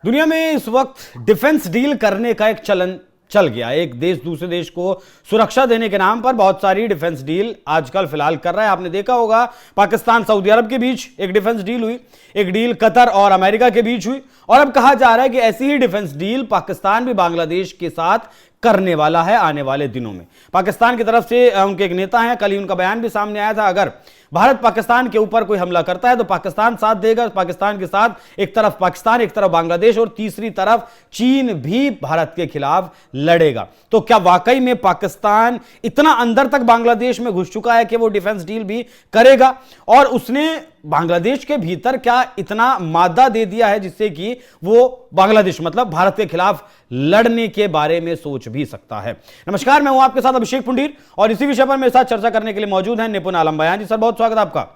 दुनिया में इस वक्त डिफेंस डील करने का एक चलन चल गया। एक देश दूसरे देश को सुरक्षा देने के नाम पर बहुत सारी डिफेंस डील आजकल फिलहाल कर रहा है। आपने देखा होगा पाकिस्तान सऊदी अरब के बीच एक डिफेंस डील हुई, एक डील कतर और अमेरिका के बीच हुई, और अब कहा जा रहा है कि ऐसी ही डिफेंस डील पाकिस्तान भी बांग्लादेश के साथ करने वाला है आने वाले दिनों में। पाकिस्तान की तरफ से उनके एक नेता हैं, कल ही उनका बयान भी सामने आया था, अगर भारत पाकिस्तान के ऊपर कोई हमला करता है तो पाकिस्तान साथ देगा। पाकिस्तान के साथ एक तरफ पाकिस्तान, एक तरफ बांग्लादेश और तीसरी तरफ चीन भी भारत के खिलाफ लड़ेगा। तो क्या वाकई में पाकिस्तान इतना अंदर तक बांग्लादेश में घुस चुका है कि वो डिफेंस डील भी करेगा, और उसने बांग्लादेश के भीतर क्या इतना मादा दे दिया है जिससे कि वो बांग्लादेश मतलब भारत के खिलाफ लड़ने के बारे में सोच भी सकता है। नमस्कार, मैं हूं आपके साथ अभिषेक पुंडीर और इसी विषय पर मेरे साथ चर्चा करने के लिए मौजूद हैं निपुण आलम बयान जी। सर, बहुत स्वागत आपका।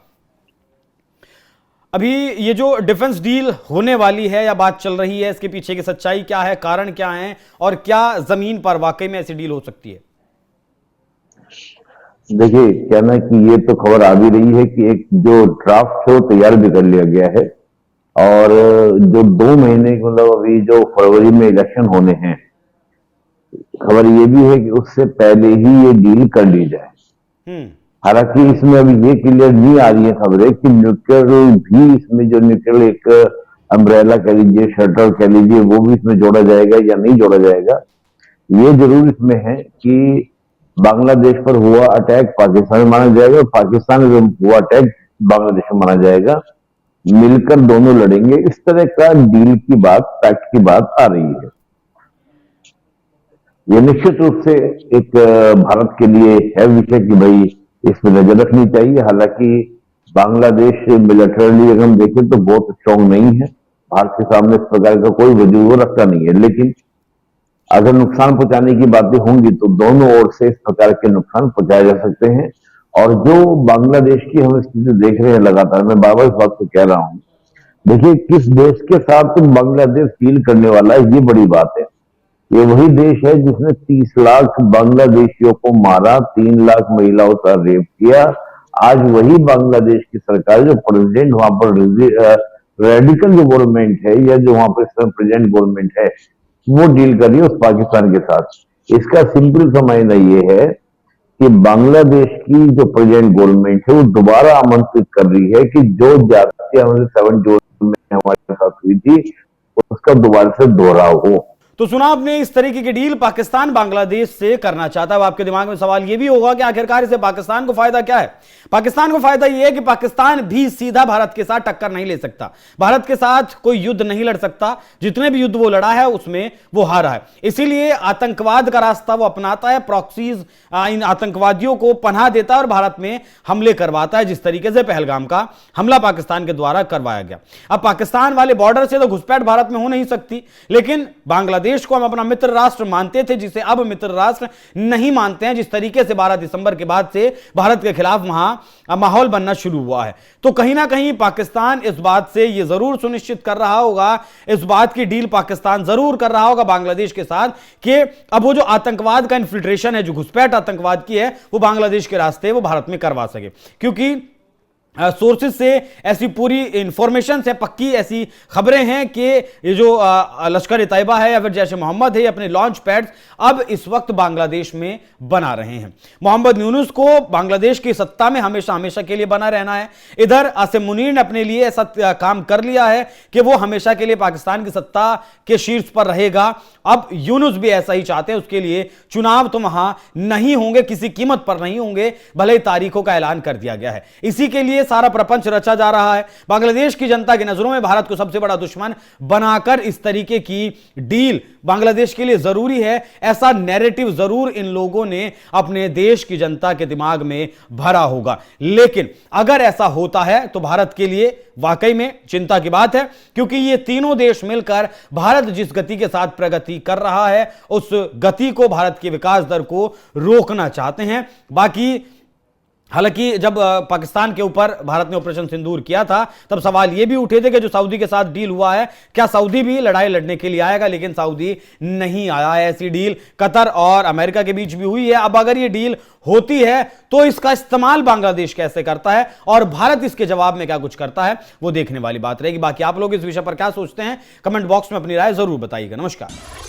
अभी ये जो डिफेंस डील होने वाली है या बात चल रही है, इसके पीछे की सच्चाई क्या है, कारण क्या है, और क्या जमीन पर वाकई में ऐसी डील हो सकती है? देखिए, क्या ना कि ये तो खबर आ भी रही है कि एक जो ड्राफ्ट है वो तैयार भी कर लिया गया है, और जो 2 महीने मतलब अभी जो फरवरी में इलेक्शन होने हैं, खबर ये भी है कि उससे पहले ही ये डील कर ली जाए। हालांकि इसमें अभी ये क्लियर नहीं आ रही है खबरें कि न्यूक्लियर भी इसमें जो न्यूक्लियर एक अम्ब्रेला कह लीजिए, शटर कह लीजिए, वो भी इसमें जोड़ा जाएगा या नहीं जोड़ा जाएगा। ये जरूर इसमें है कि बांग्लादेश पर हुआ अटैक पाकिस्तान में माना जाएगा और पाकिस्तान में हुआ अटैक बांग्लादेश में माना जाएगा, मिलकर दोनों लड़ेंगे। इस तरह का डील की बात, पैक्ट की बात आ रही है। ये निश्चित रूप से एक भारत के लिए है विषय कि भाई इसमें नजर रखनी चाहिए। हालांकि बांग्लादेश मिलिटरली अगर हम देखें तो बहुत स्ट्रांग नहीं है, भारत के सामने इस प्रकार का कोई वजूद रखता नहीं है, लेकिन अगर नुकसान पहुंचाने की बातें होंगी तो दोनों ओर से इस प्रकार के नुकसान पहुंचाए जा सकते हैं। और जो बांग्लादेश की हम स्थिति देख रहे हैं लगातार, मैं बार बार इस बात को कह रहा हूं, देखिए किस देश के साथ तो बांग्लादेश डील करने वाला है, ये बड़ी बात है। ये वही देश है जिसने 30 लाख बांग्लादेशियों को मारा, 3 लाख महिलाओं का रेप किया। आज वही बांग्लादेश की सरकार, जो प्रेसिडेंट वहां पर रेडिकल जो गवर्नमेंट है या जो वहां पर प्रेजेंट गवर्नमेंट है, वो डील कर रही है उस पाकिस्तान के साथ। इसका सिंपल सा मायना ये है कि बांग्लादेश की जो प्रेजेंट गवर्नमेंट है वो दोबारा आमंत्रित कर रही है कि जो ज्यादतियां 7 जून में हमारे साथ हुई थी उसका दोबारा से दोहराव हो। तो सुना आपने, इस तरीके की डील पाकिस्तान बांग्लादेश से करना चाहता है। आपके दिमाग में सवाल यह भी होगा कि आखिरकार इसे पाकिस्तान को फायदा क्या है? पाकिस्तान को फायदा यह है कि पाकिस्तान भी सीधा भारत के साथ टक्कर नहीं ले सकता, भारत के साथ कोई युद्ध नहीं लड़ सकता। जितने भी युद्ध वो लड़ा है उसमें वो हारा है, इसीलिए आतंकवाद का रास्ता वो अपनाता है, प्रॉक्सीज इन आतंकवादियों को पनाह देता है और भारत में हमले करवाता है, जिस तरीके से पहलगाम का हमला पाकिस्तान के द्वारा करवाया गया। अब पाकिस्तान वाले बॉर्डर से तो घुसपैठ भारत में हो नहीं सकती, लेकिन बांग्लादेश को हम अपना मित्र राष्ट्र मानते थे, जिसे अब मित्र राष्ट्र नहीं मानते हैं, जिस तरीके से 12 दिसंबर के बाद से भारत के खिलाफ वहां माहौल बनना शुरू हुआ है। तो कहीं ना कहीं पाकिस्तान इस बात से यह जरूर सुनिश्चित कर रहा होगा, इस बात की डील पाकिस्तान जरूर कर रहा होगा बांग्लादेश के साथ कि अब वो जो आतंकवाद का इन्फिल्ट्रेशन है, जो घुसपैठ आतंकवाद की है, वो बांग्लादेश के रास्ते वो भारत में करवा सके। क्योंकि सोर्सेज से ऐसी पूरी इंफॉर्मेशन से पक्की ऐसी खबरें हैं कि ये जो लश्कर ए तैयबा है या फिर जैश ए मोहम्मद है, अपने लॉन्च पैड्स अब इस वक्त बांग्लादेश में बना रहे हैं। मोहम्मद यूनुस को बांग्लादेश की सत्ता में हमेशा हमेशा के लिए बना रहना है। इधर आसिम मुनीर ने अपने लिए ऐसा काम कर लिया है कि वो हमेशा के लिए पाकिस्तान की सत्ता के शीर्ष पर रहेगा। अब यूनुस भी ऐसा ही चाहते हैं, उसके लिए चुनाव तो वहां नहीं होंगे, किसी कीमत पर नहीं होंगे, भले ही तारीखों का ऐलान कर दिया गया है। इसी के लिए सारा प्रपंच रचा जा रहा है। बांग्लादेश की जनता की नजरों में भारत को सबसे बड़ा दुश्मन बनाकर इस तरीके की डील बांग्लादेश के लिए जरूरी है, ऐसा नैरेटिव जरूर इन लोगों ने अपने देश की जनता के दिमाग में भरा होगा। लेकिन अगर ऐसा होता है तो भारत के लिए वाकई में चिंता की बात है, क्योंकि ये तीनों देश मिलकर भारत जिस गति के साथ प्रगति कर रहा है, उस गति को, भारत की विकास दर को रोकना चाहते हैं। बाकी हालांकि जब पाकिस्तान के ऊपर भारत ने ऑपरेशन सिंदूर किया था तब सवाल यह भी उठे थे कि जो सऊदी के साथ डील हुआ है, क्या सऊदी भी लड़ाई लड़ने के लिए आएगा, लेकिन सऊदी नहीं आया है। ऐसी डील कतर और अमेरिका के बीच भी हुई है। अब अगर ये डील होती है तो इसका इस्तेमाल बांग्लादेश कैसे करता है और भारत इसके जवाब में क्या कुछ करता है, वो देखने वाली बात रहेगी। बाकी आप लोग इस विषय पर क्या सोचते हैं, कमेंट बॉक्स में अपनी राय जरूर बताइएगा। नमस्कार।